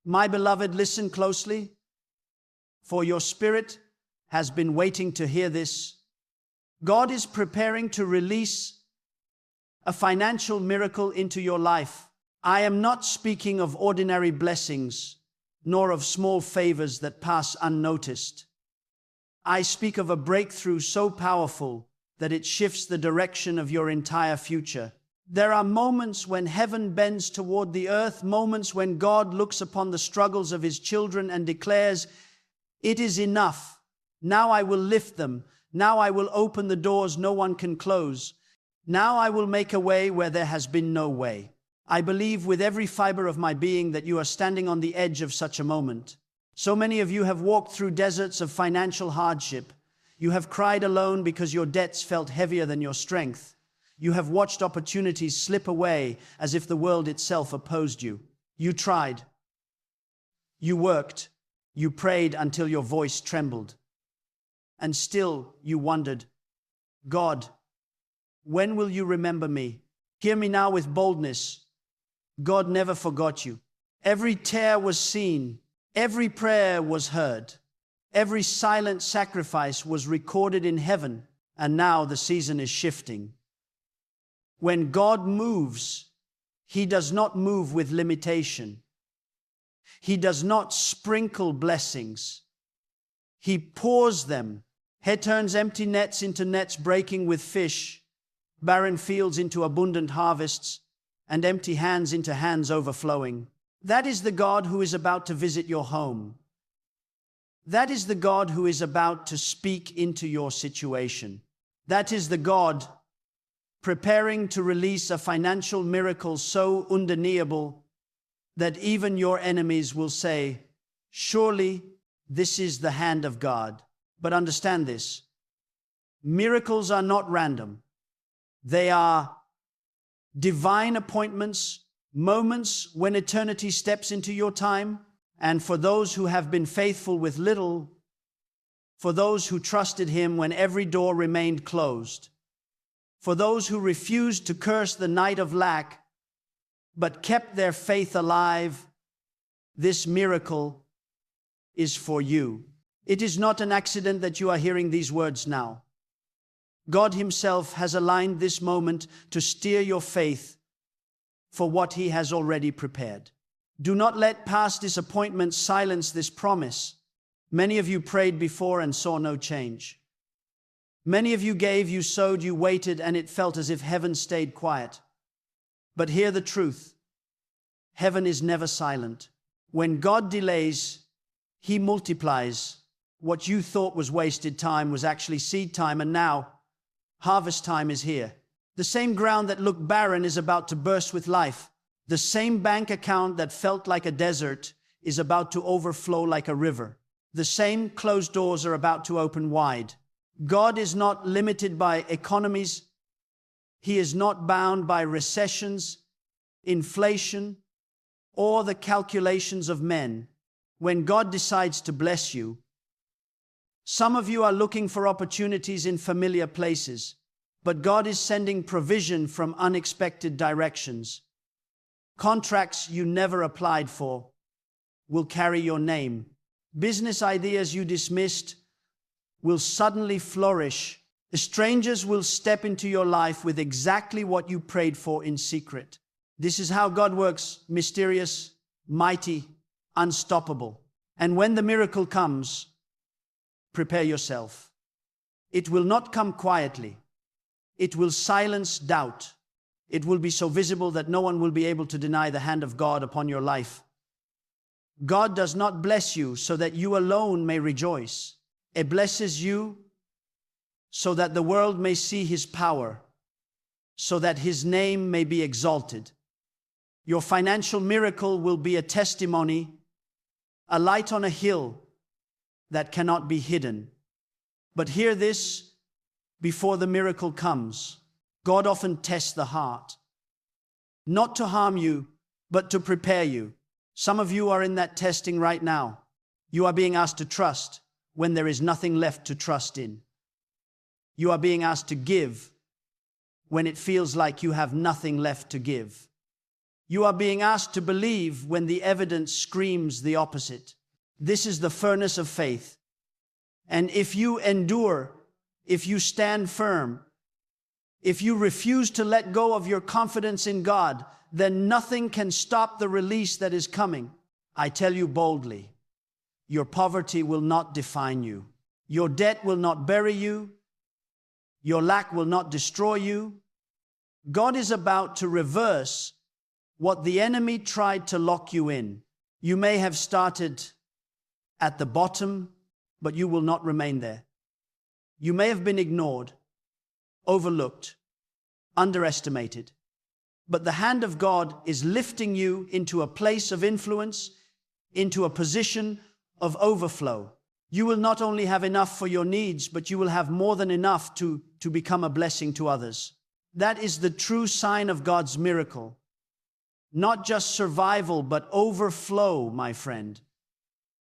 My beloved, listen closely, for your spirit has been waiting to hear this. God is preparing to release a financial miracle into your life. I am not speaking of ordinary blessings, nor of small favors that pass unnoticed. I speak of a breakthrough so powerful that it shifts the direction of your entire future. There are moments when heaven bends toward the earth, moments when God looks upon the struggles of his children and declares, "It is enough. Now I will lift them. Now I will open the doors no one can close. Now I will make a way where there has been no way." I believe with every fiber of my being that you are standing on the edge of such a moment. So many of you have walked through deserts of financial hardship. You have cried alone because your debts felt heavier than your strength. You have watched opportunities slip away as if the world itself opposed you. You tried. You worked. You prayed until your voice trembled. And still you wondered, "God, when will you remember me?" Hear me now with boldness. God never forgot you. Every tear was seen. Every prayer was heard. Every silent sacrifice was recorded in heaven. And now the season is shifting. When God moves, he does not move with limitation. He does not sprinkle blessings. He pours them. He turns empty nets into nets breaking with fish, barren fields into abundant harvests, and empty hands into hands overflowing. That is the God who is about to visit your home. That is the God who is about to speak into your situation. That is the God preparing to release a financial miracle so undeniable that even your enemies will say, "Surely this is the hand of God." But understand this, miracles are not random. They are divine appointments, moments when eternity steps into your time. And for those who have been faithful with little, for those who trusted him when every door remained closed, for those who refused to curse the night of lack, but kept their faith alive, this miracle is for you. It is not an accident that you are hearing these words now. God himself has aligned this moment to steer your faith for what he has already prepared. Do not let past disappointments silence this promise. Many of you prayed before and saw no change. Many of you gave, you sowed, you waited, and it felt as if heaven stayed quiet. But hear the truth. Heaven is never silent. When God delays, he multiplies. What you thought was wasted time was actually seed time, and now harvest time is here. The same ground that looked barren is about to burst with life. The same bank account that felt like a desert is about to overflow like a river. The same closed doors are about to open wide. God is not limited by economies. He is not bound by recessions, inflation, or the calculations of men. When God decides to bless you, some of you are looking for opportunities in familiar places, but God is sending provision from unexpected directions. Contracts you never applied for will carry your name. Business ideas you dismissed will suddenly flourish. The strangers will step into your life with exactly what you prayed for in secret. This is how God works: mysterious, mighty, unstoppable. And when the miracle comes, prepare yourself. It will not come quietly. It will silence doubt. It will be so visible that no one will be able to deny the hand of God upon your life. God does not bless you so that you alone may rejoice. He blesses you so that the world may see his power, so that his name may be exalted. Your financial miracle will be a testimony, a light on a hill that cannot be hidden. But hear this before the miracle comes. God often tests the heart, not to harm you, but to prepare you. Some of you are in that testing right now. You are being asked to trust when there is nothing left to trust in. You are being asked to give when it feels like you have nothing left to give. You are being asked to believe when the evidence screams the opposite. This is the furnace of faith. And if you endure, if you stand firm, if you refuse to let go of your confidence in God, then nothing can stop the release that is coming. I tell you boldly, your poverty will not define you. Your debt will not bury you. Your lack will not destroy you. God is about to reverse what the enemy tried to lock you in. You may have started at the bottom, but you will not remain there. You may have been ignored, overlooked, underestimated, but the hand of God is lifting you into a place of influence, into a position of overflow. You will not only have enough for your needs, but you will have more than enough to become a blessing to others. That is the true sign of God's miracle. Not just survival, but overflow, my friend.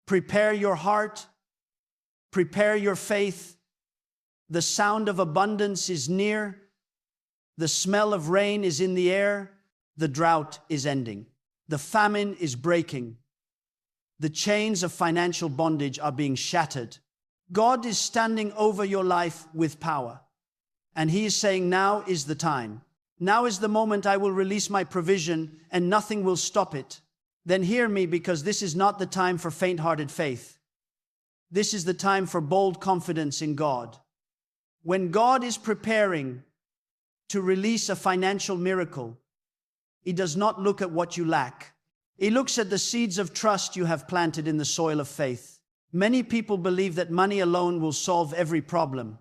Prepare your heart. Prepare your faith. The sound of abundance is near. The smell of rain is in the air. The drought is ending. The famine is breaking. The chains of financial bondage are being shattered. God is standing over your life with power. And He is saying, now is the time. Now is the moment I will release my provision and nothing will stop it. Then hear me, because this is not the time for faint-hearted faith. This is the time for bold confidence in God. When God is preparing to release a financial miracle, He does not look at what you lack. He looks at the seeds of trust you have planted in the soil of faith. Many people believe that money alone will solve every problem.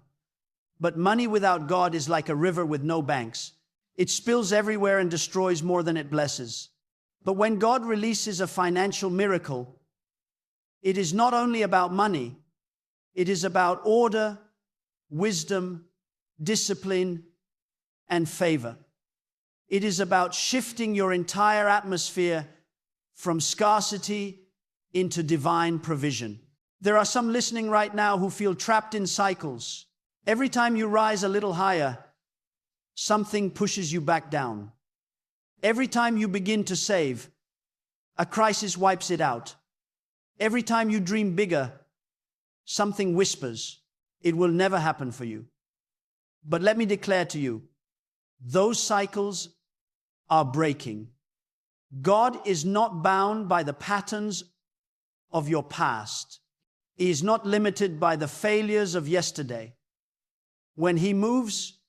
But money without God is like a river with no banks. It spills everywhere and destroys more than it blesses. But when God releases a financial miracle, it is not only about money, it is about order, wisdom, discipline, and favor. It is about shifting your entire atmosphere from scarcity into divine provision. There are some listening right now who feel trapped in cycles. Every time you rise a little higher, something pushes you back down. Every time you begin to save, a crisis wipes it out. Every time you dream bigger, something whispers, it will never happen for you. But let me declare to you, those cycles are breaking. God is not bound by the patterns of your past. He is not limited by the failures of yesterday. When He moves,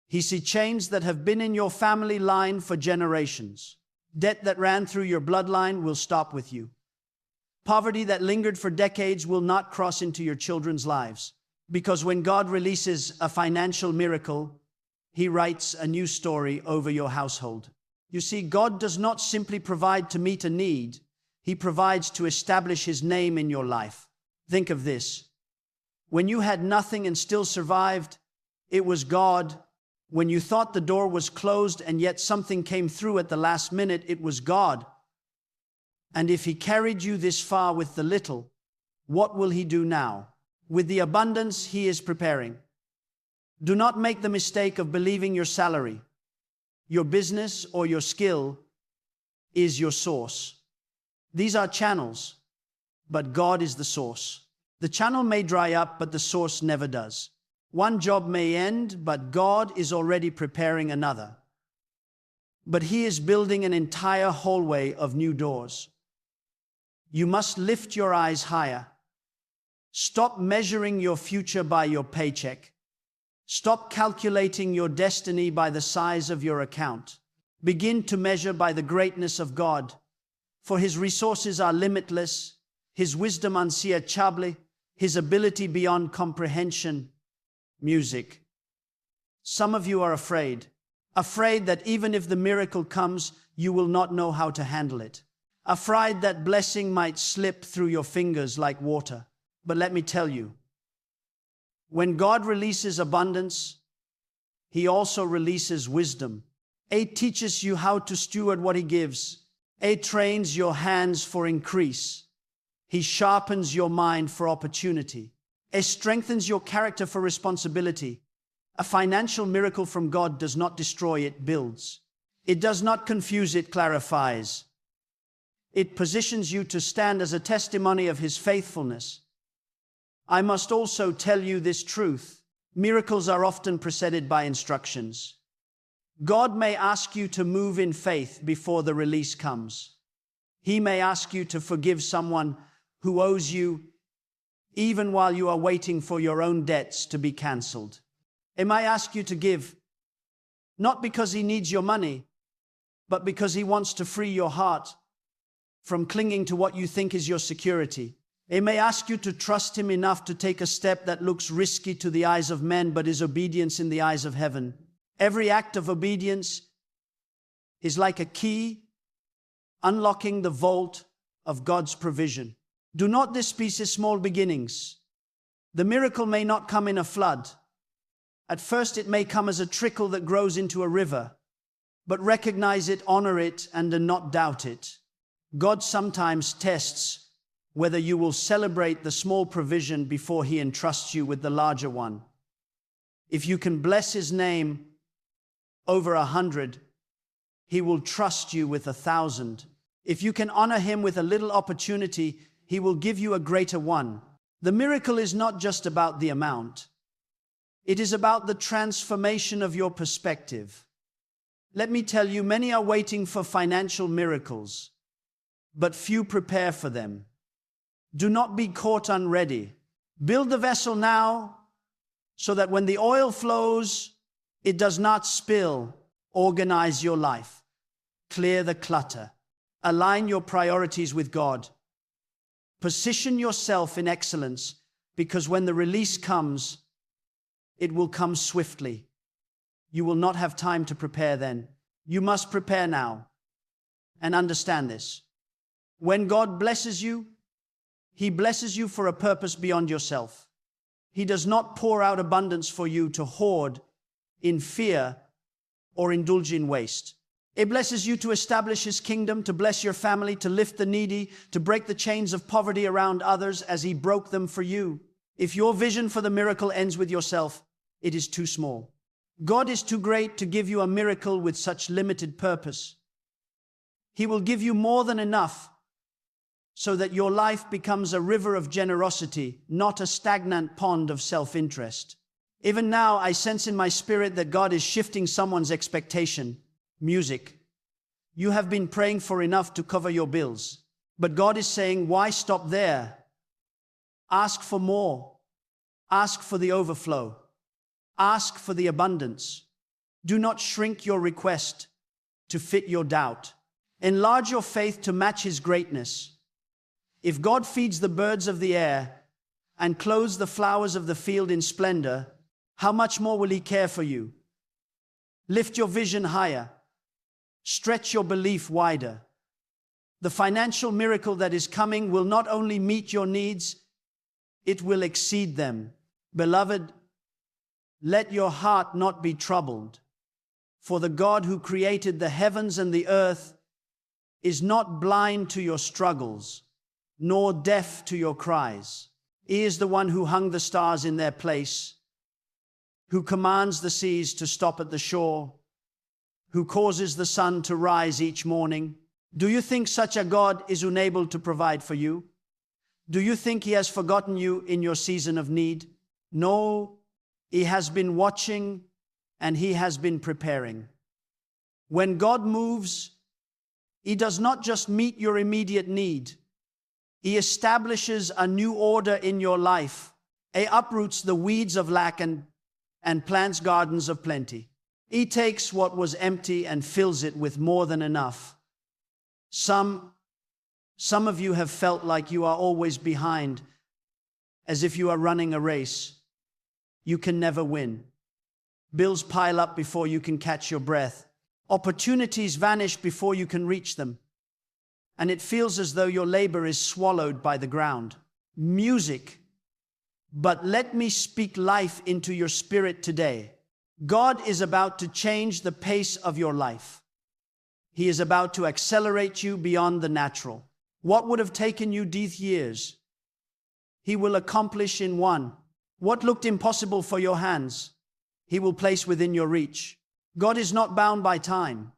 He sees chains that have been in your family line for generations. Debt that ran through your bloodline will stop with you. Poverty that lingered for decades will not cross into your children's lives. Because when God releases a financial miracle, He writes a new story over your household. You see, God does not simply provide to meet a need. He provides to establish His name in your life. Think of this. When you had nothing and still survived, it was God. When you thought the door was closed and yet something came through at the last minute, it was God. And if He carried you this far with the little, what will He do now with the abundance He is preparing? Do not make the mistake of believing your salary, your business, or your skill is your source. These are channels, but God is the source. The channel may dry up, but the source never does. One job may end, but God is already preparing another. But He is building an entire hallway of new doors. You must lift your eyes higher. Stop measuring your future by your paycheck. Stop calculating your destiny by the size of your account. Begin to measure by the greatness of God. For His resources are limitless, His wisdom unsearchable, His ability beyond comprehension. Music. Some of you are afraid that even if the miracle comes, you will not know how to handle it. Afraid that blessing might slip through your fingers like water. But let me tell you, when God releases abundance, He also releases wisdom. It teaches you how to steward what He gives. It trains your hands for increase. He sharpens your mind for opportunity. It strengthens your character for responsibility. A financial miracle from God does not destroy, it builds. It does not confuse, it clarifies. It positions you to stand as a testimony of His faithfulness. I must also tell you this truth. Miracles are often preceded by instructions. God may ask you to move in faith before the release comes. He may ask you to forgive someone who owes you, even while you are waiting for your own debts to be cancelled. He may ask you to give, not because He needs your money, but because He wants to free your heart from clinging to what you think is your security. He may ask you to trust Him enough to take a step that looks risky to the eyes of men, but is obedience in the eyes of heaven. Every act of obedience is like a key unlocking the vault of God's provision. Do not despise small beginnings. The miracle may not come in a flood. At first it may come as a trickle that grows into a river. But recognize it, honor it, and do not doubt it. God sometimes tests whether you will celebrate the small provision before He entrusts you with the larger one. If you can bless His name over 100, He will trust you with 1,000. If you can honor Him with a little opportunity, He will give you a greater one. The miracle is not just about the amount. It is about the transformation of your perspective. Let me tell you, many are waiting for financial miracles, but few prepare for them. Do not be caught unready. Build the vessel now so that when the oil flows, it does not spill. Organize your life. Clear the clutter. Align your priorities with God. Position yourself in excellence, because when the release comes, it will come swiftly. You will not have time to prepare then. You must prepare now. And understand this. When God blesses you, He blesses you for a purpose beyond yourself. He does not pour out abundance for you to hoard in fear or indulge in waste. He blesses you to establish His kingdom, to bless your family, to lift the needy, to break the chains of poverty around others as He broke them for you. If your vision for the miracle ends with yourself, it is too small. God is too great to give you a miracle with such limited purpose. He will give you more than enough so that your life becomes a river of generosity, not a stagnant pond of self-interest. Even now, I sense in my spirit that God is shifting someone's expectation. Music. You have been praying for enough to cover your bills, but God is saying, why stop there? Ask for more. Ask for the overflow. Ask for the abundance. Do not shrink your request to fit your doubt. Enlarge your faith to match His greatness. If God feeds the birds of the air and clothes the flowers of the field in splendor, how much more will He care for you? Lift your vision higher. Stretch your belief wider. The financial miracle that is coming will not only meet your needs, it will exceed them. Beloved, let your heart not be troubled, for the God who created the heavens and the earth is not blind to your struggles, nor deaf to your cries. He is the one who hung the stars in their place, who commands the seas to stop at the shore, who causes the sun to rise each morning. Do you think such a God is unable to provide for you? Do you think He has forgotten you in your season of need? No, He has been watching and He has been preparing. When God moves, He does not just meet your immediate need. He establishes a new order in your life. He uproots the weeds of lack and plants gardens of plenty. He takes what was empty and fills it with more than enough. Some of you have felt like you are always behind, as if you are running a race. You can never win. Bills pile up before you can catch your breath. Opportunities vanish before you can reach them. And it feels as though your labor is swallowed by the ground. Music. But let me speak life into your spirit today. God is about to change the pace of your life. He is about to accelerate you beyond the natural. What would have taken you years, He will accomplish in one. What looked impossible for your hands, He will place within your reach. God is not bound by time.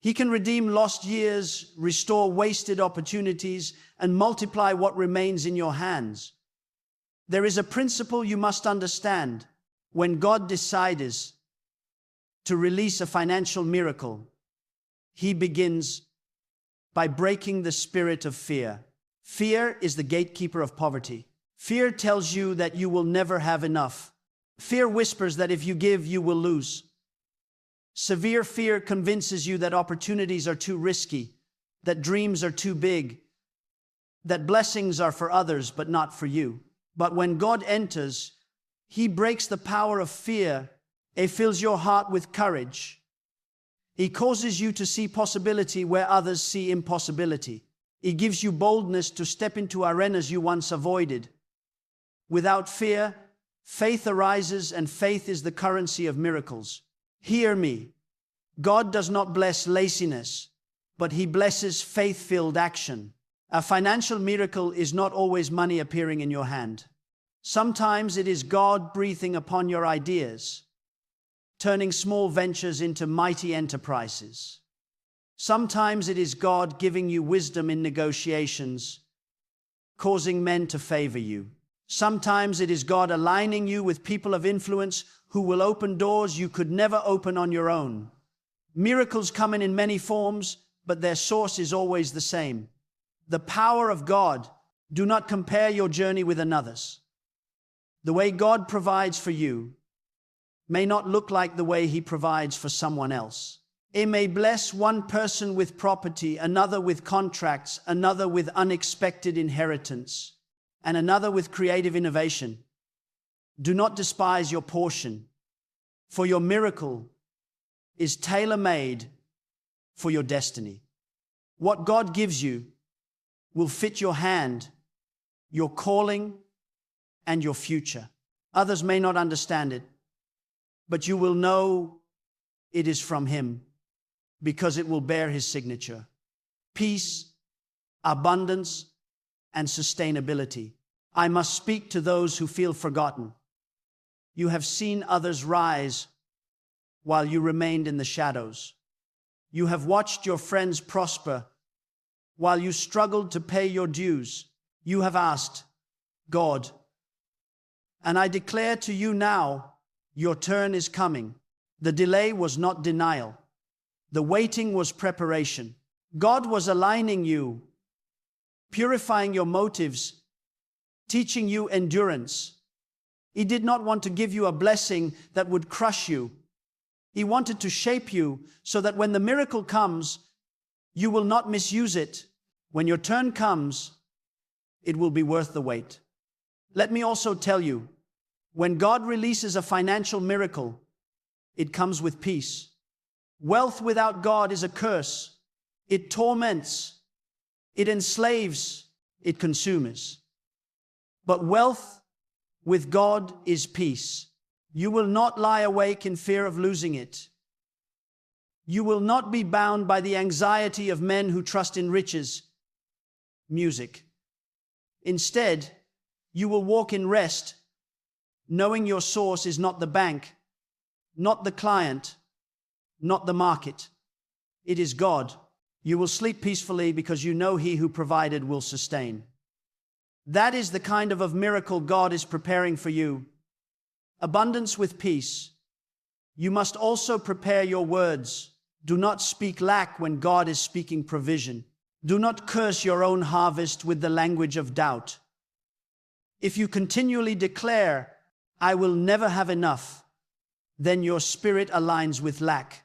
He can redeem lost years, restore wasted opportunities, and multiply what remains in your hands. There is a principle you must understand. When God decides to release a financial miracle, He begins by breaking the spirit of fear. Fear is the gatekeeper of poverty. Fear tells you that you will never have enough. Fear whispers that if you give, you will lose. Severe fear convinces you that opportunities are too risky, that dreams are too big, that blessings are for others but not for you. But when God enters, He breaks the power of fear. He fills your heart with courage. He causes you to see possibility where others see impossibility. He gives you boldness to step into arenas you once avoided. Without fear, faith arises, and faith is the currency of miracles. Hear me. God does not bless laziness, but He blesses faith-filled action. A financial miracle is not always money appearing in your hand. Sometimes it is God breathing upon your ideas, turning small ventures into mighty enterprises. Sometimes it is God giving you wisdom in negotiations, causing men to favor you. Sometimes it is God aligning you with people of influence who will open doors you could never open on your own. Miracles come in many forms, but their source is always the same. The power of God. Do not compare your journey with another's. The way God provides for you may not look like the way He provides for someone else. He may bless one person with property, another with contracts, another with unexpected inheritance, and another with creative innovation. Do not despise your portion, for your miracle is tailor-made for your destiny. What God gives you will fit your hand, your calling, and your future. Others may not understand it, but you will know it is from Him because it will bear His signature. Peace, abundance, and sustainability. I must speak to those who feel forgotten. You have seen others rise while you remained in the shadows. You have watched your friends prosper while you struggled to pay your dues. You have asked, God, and I declare to you now, your turn is coming. The delay was not denial. The waiting was preparation. God was aligning you, purifying your motives, teaching you endurance. He did not want to give you a blessing that would crush you. He wanted to shape you so that when the miracle comes, you will not misuse it. When your turn comes, it will be worth the wait. Let me also tell you, when God releases a financial miracle, it comes with peace. Wealth without God is a curse. It torments, it enslaves, it consumes. But wealth with God is peace. You will not lie awake in fear of losing it. You will not be bound by the anxiety of men who trust in riches, music. Instead, you will walk in rest, knowing your source is not the bank, not the client, not the market. It is God. You will sleep peacefully because you know He who provided will sustain. That is the kind of miracle God is preparing for you. Abundance with peace. You must also prepare your words. Do not speak lack when God is speaking provision. Do not curse your own harvest with the language of doubt. If you continually declare, I will never have enough, then your spirit aligns with lack.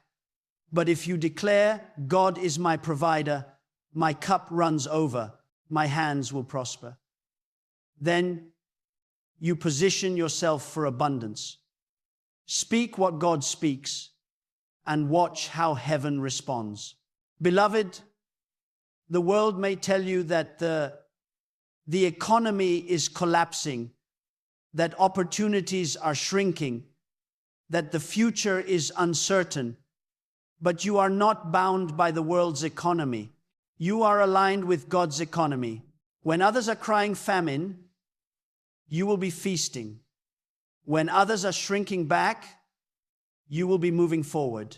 But if you declare, God is my provider, my cup runs over, my hands will prosper, then you position yourself for abundance. Speak what God speaks and watch how heaven responds. Beloved, the world may tell you that the economy is collapsing, that opportunities are shrinking, that the future is uncertain, but you are not bound by the world's economy. You are aligned with God's economy. When others are crying famine, you will be feasting. When others are shrinking back, you will be moving forward.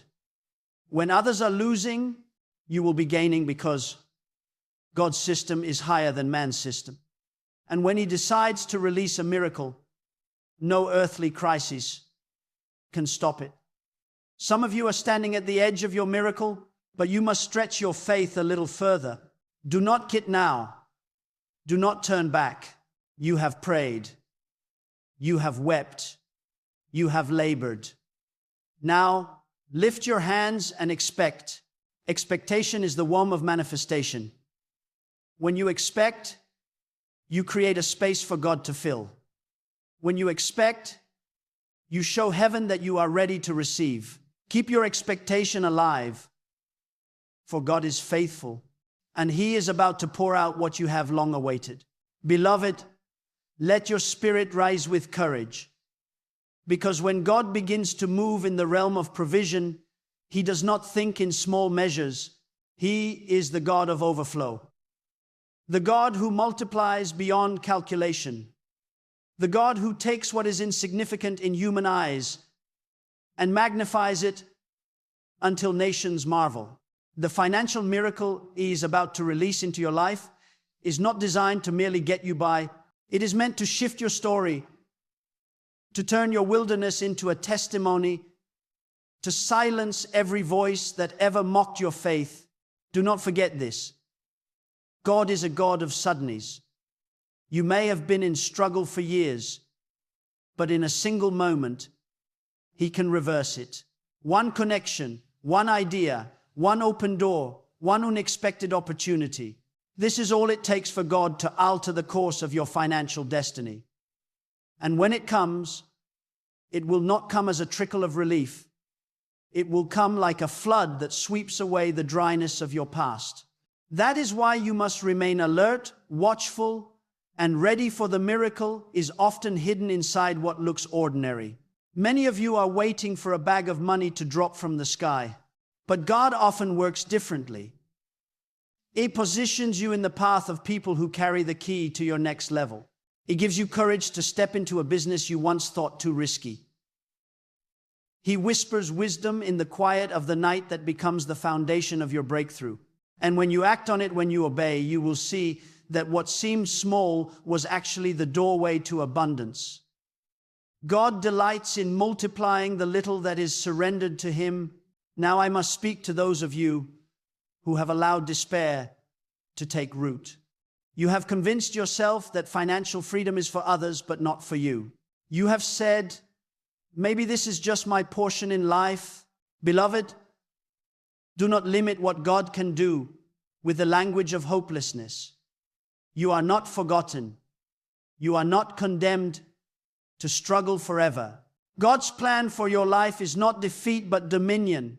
When others are losing, you will be gaining because God's system is higher than man's system. And when He decides to release a miracle, no earthly crisis can stop it. Some of you are standing at the edge of your miracle, but you must stretch your faith a little further. Do not quit now. Do not turn back. You have prayed. You have wept. You have labored. Now, lift your hands and expect. Expectation is the womb of manifestation. When you expect, you create a space for God to fill. When you expect, you show heaven that you are ready to receive. Keep your expectation alive, for God is faithful, and He is about to pour out what you have long awaited. Beloved, let your spirit rise with courage, because when God begins to move in the realm of provision, He does not think in small measures. He is the God of overflow, the God who multiplies beyond calculation, the God who takes what is insignificant in human eyes and magnifies it until nations marvel. The financial miracle He is about to release into your life is not designed to merely get you by. It is meant to shift your story, to turn your wilderness into a testimony, to silence every voice that ever mocked your faith. Do not forget this. God is a God of suddenlies. You may have been in struggle for years, but in a single moment, He can reverse it. One connection, one idea, one open door, one unexpected opportunity. This is all it takes for God to alter the course of your financial destiny. And when it comes, it will not come as a trickle of relief. It will come like a flood that sweeps away the dryness of your past. That is why you must remain alert, watchful, and ready, for the miracle is often hidden inside what looks ordinary. Many of you are waiting for a bag of money to drop from the sky, but God often works differently. He positions you in the path of people who carry the key to your next level. He gives you courage to step into a business you once thought too risky. He whispers wisdom in the quiet of the night that becomes the foundation of your breakthrough. And when you act on it, when you obey, you will see that what seemed small was actually the doorway to abundance. God delights in multiplying the little that is surrendered to Him. Now I must speak to those of you who have allowed despair to take root. You have convinced yourself that financial freedom is for others, but not for you. You have said, maybe this is just my portion in life. Beloved, do not limit what God can do with the language of hopelessness. You are not forgotten. You are not condemned to struggle forever. God's plan for your life is not defeat but dominion,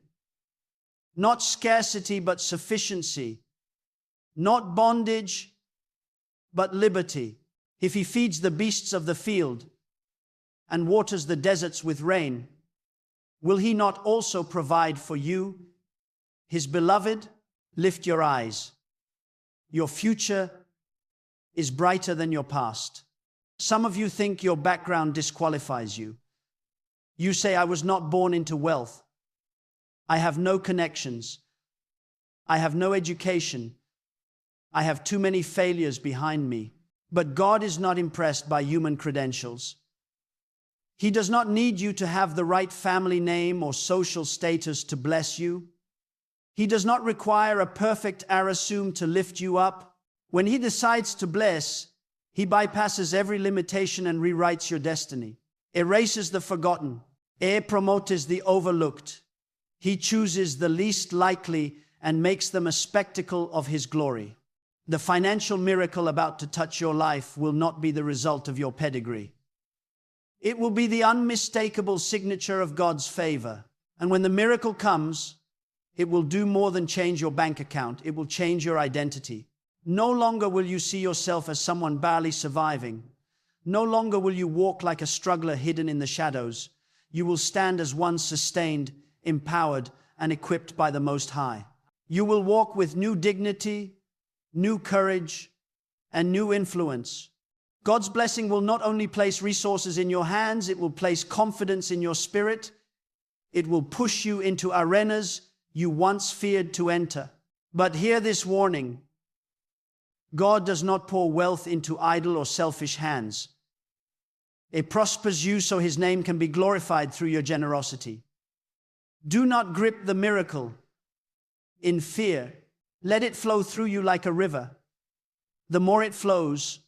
not scarcity but sufficiency, not bondage but liberty. If He feeds the beasts of the field and waters the deserts with rain, will He not also provide for you, His beloved? Lift your eyes. Your future is brighter than your past. Some of you think your background disqualifies you. You say, I was not born into wealth. I have no connections. I have no education. I have too many failures behind me. But God is not impressed by human credentials. He does not need you to have the right family name or social status to bless you. He does not require a perfect arasum to lift you up. When He decides to bless, He bypasses every limitation and rewrites your destiny, erases the forgotten, promotes the overlooked. He chooses the least likely and makes them a spectacle of His glory. The financial miracle about to touch your life will not be the result of your pedigree. It will be the unmistakable signature of God's favor. And when the miracle comes, it will do more than change your bank account. It will change your identity. No longer will you see yourself as someone barely surviving. No longer will you walk like a struggler hidden in the shadows. You will stand as one sustained, empowered, and equipped by the Most High. You will walk with new dignity, new courage, and new influence. God's blessing will not only place resources in your hands, it will place confidence in your spirit. It will push you into arenas you once feared to enter. But hear this warning. God does not pour wealth into idle or selfish hands. It prospers you so his name can be glorified through your generosity. Do not grip the miracle in fear. Let it flow through you like a river. The more it flows,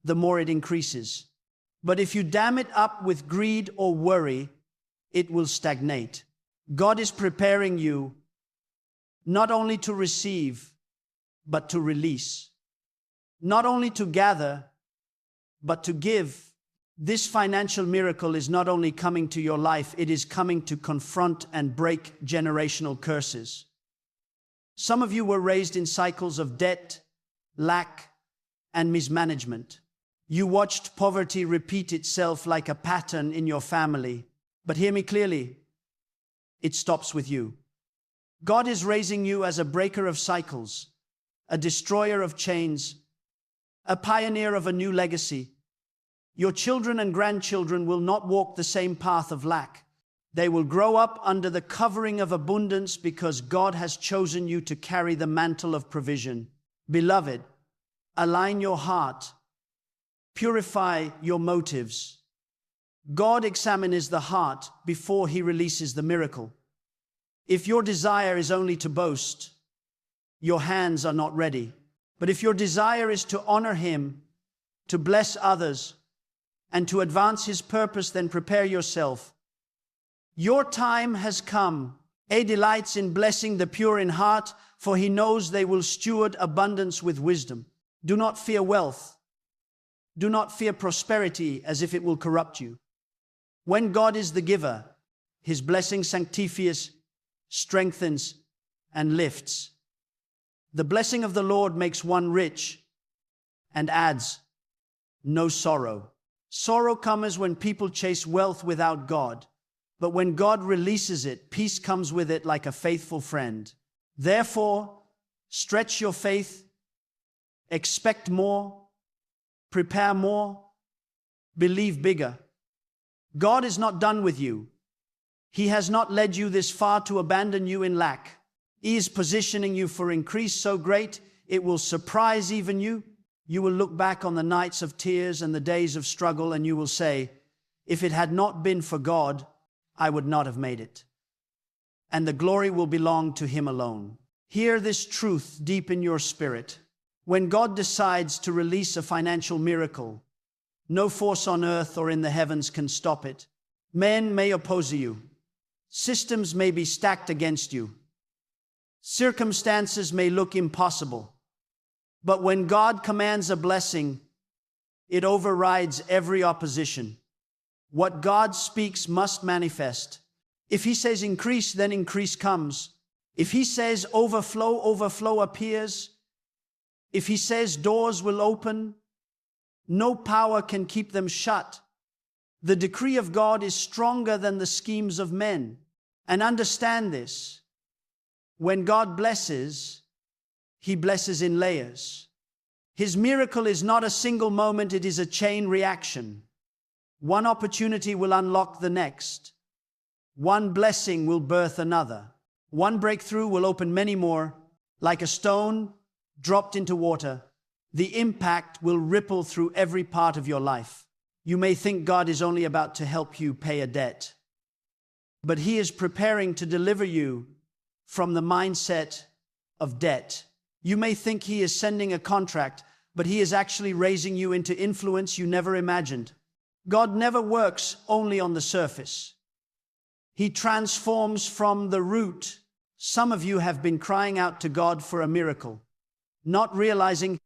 the more it increases. But if you dam it up with greed or worry, it will stagnate. God is preparing you not only to receive, but to release. Not only to gather, but to give. This financial miracle is not only coming to your life, it is coming to confront and break generational curses. Some of you were raised in cycles of debt, lack, and mismanagement. You watched poverty repeat itself like a pattern in your family. But hear me clearly, it stops with you. God is raising you as a breaker of cycles, a destroyer of chains, a pioneer of a new legacy. Your children and grandchildren will not walk the same path of lack. They will grow up under the covering of abundance because God has chosen you to carry the mantle of provision. Beloved, align your heart, purify your motives. God examines the heart before he releases the miracle. If your desire is only to boast, your hands are not ready. But if your desire is to honor him, to bless others, and to advance his purpose, then prepare yourself. Your time has come. He delights in blessing the pure in heart, for he knows they will steward abundance with wisdom. Do not fear wealth. Do not fear prosperity as if it will corrupt you. When God is the giver, his blessing sanctifies, strengthens, and lifts. The blessing of the Lord makes one rich and adds no sorrow. Sorrow comes when people chase wealth without God, but when God releases it, peace comes with it like a faithful friend. Therefore, stretch your faith, expect more, prepare more, believe bigger. God is not done with you. He has not led you this far to abandon you in lack. He is positioning you for increase so great it will surprise even you. You will look back on the nights of tears and the days of struggle, and you will say, if it had not been for God, I would not have made it. And the glory will belong to him alone. Hear this truth deep in your spirit. When God decides to release a financial miracle, no force on earth or in the heavens can stop it. Men may oppose you. Systems may be stacked against you. Circumstances may look impossible. But when God commands a blessing, it overrides every opposition. What God speaks must manifest. If he says increase, then increase comes. If he says overflow, overflow appears. If he says doors will open, no power can keep them shut. The decree of God is stronger than the schemes of men. And understand this. When God blesses, he blesses in layers. His miracle is not a single moment, it is a chain reaction. One opportunity will unlock the next. One blessing will birth another. One breakthrough will open many more. Like a stone dropped into water, the impact will ripple through every part of your life. You may think God is only about to help you pay a debt, but he is preparing to deliver you from the mindset of debt. You may think he is sending a contract, but he is actually raising you into influence you never imagined. God never works only on the surface. He transforms from the root. Some of you have been crying out to God for a miracle, not realizing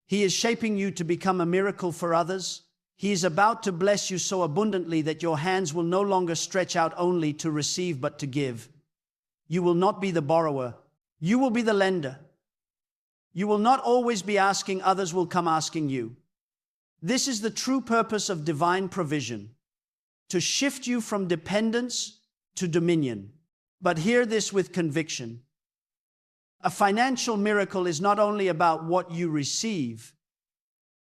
he is shaping you to become a miracle for others. He is about to bless you so abundantly that your hands will no longer stretch out only to receive but to give. You will not be the borrower. You will be the lender. You will not always be asking, others will come asking you. This is the true purpose of divine provision, to shift you from dependence to dominion. But hear this with conviction. A financial miracle is not only about what you receive,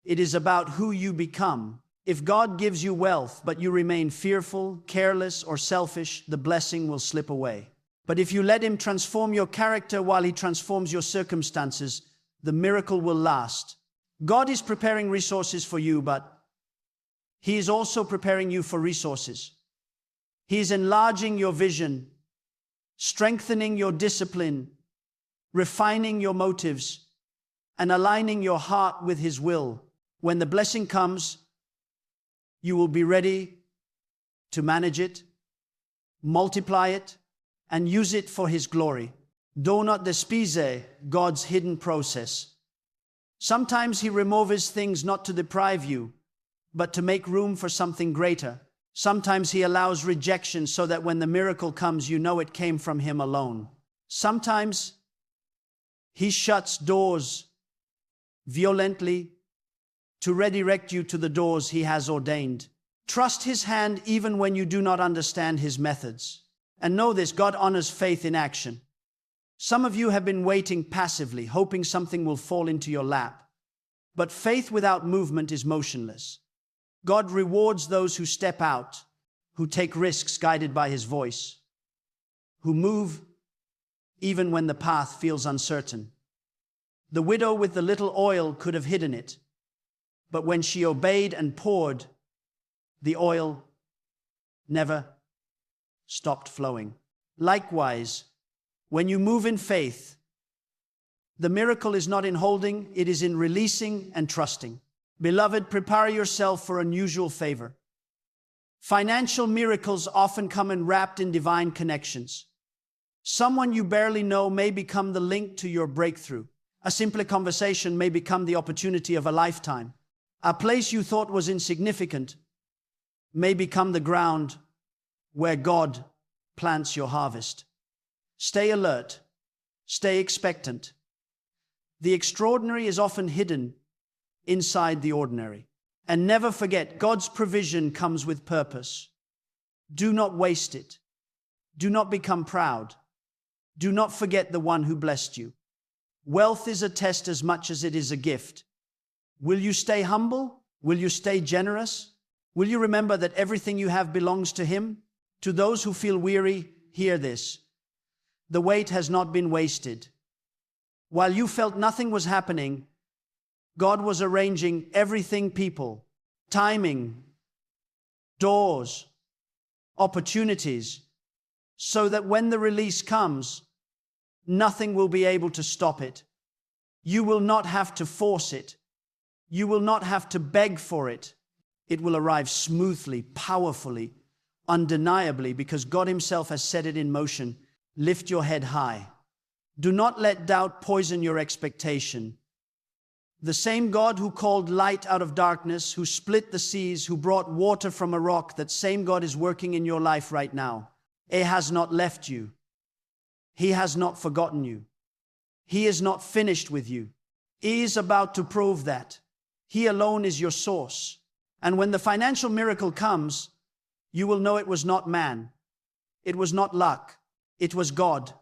it is about who you become. If God gives you wealth, but you remain fearful, careless, or selfish, the blessing will slip away. But if you let Him transform your character while He transforms your circumstances, the miracle will last. God is preparing resources for you, but He is also preparing you for resources. He is enlarging your vision, strengthening your discipline, refining your motives, and aligning your heart with His will. When the blessing comes, you will be ready to manage it, multiply it, and use it for His glory. Do not despise God's hidden process. Sometimes He removes things not to deprive you, but to make room for something greater. Sometimes He allows rejection so that when the miracle comes, you know it came from Him alone. Sometimes He shuts doors violently to redirect you to the doors He has ordained. Trust His hand even when you do not understand His methods. And know this, God honors faith in action. Some of you have been waiting passively, hoping something will fall into your lap. But faith without movement is motionless. God rewards those who step out, who take risks guided by His voice, who move even when the path feels uncertain. The widow with the little oil could have hidden it, but when she obeyed and poured, the oil never stopped flowing. Likewise, when you move in faith, the miracle is not in holding, it is in releasing and trusting. Beloved, prepare yourself for unusual favor. Financial miracles often come wrapped in divine connections. Someone you barely know may become the link to your breakthrough. A simple conversation may become the opportunity of a lifetime. A place you thought was insignificant may become the ground where God plants your harvest. Stay alert. Stay expectant. The extraordinary is often hidden inside the ordinary. And never forget, God's provision comes with purpose. Do not waste it. Do not become proud. Do not forget the one who blessed you. Wealth is a test as much as it is a gift. Will you stay humble? Will you stay generous? Will you remember that everything you have belongs to Him? To those who feel weary, hear this. The wait has not been wasted. While you felt nothing was happening, God was arranging everything, people, timing, doors, opportunities, so that when the release comes, nothing will be able to stop it. You will not have to force it. You will not have to beg for it. It will arrive smoothly, powerfully, undeniably, because God Himself has set it in motion. Lift your head high. Do not let doubt poison your expectation. The same God who called light out of darkness, who split the seas, who brought water from a rock, that same God is working in your life right now. He has not left you. He has not forgotten you. He is not finished with you. He is about to prove that. He alone is your source. And when the financial miracle comes, you will know it was not man. It was not luck. It was God.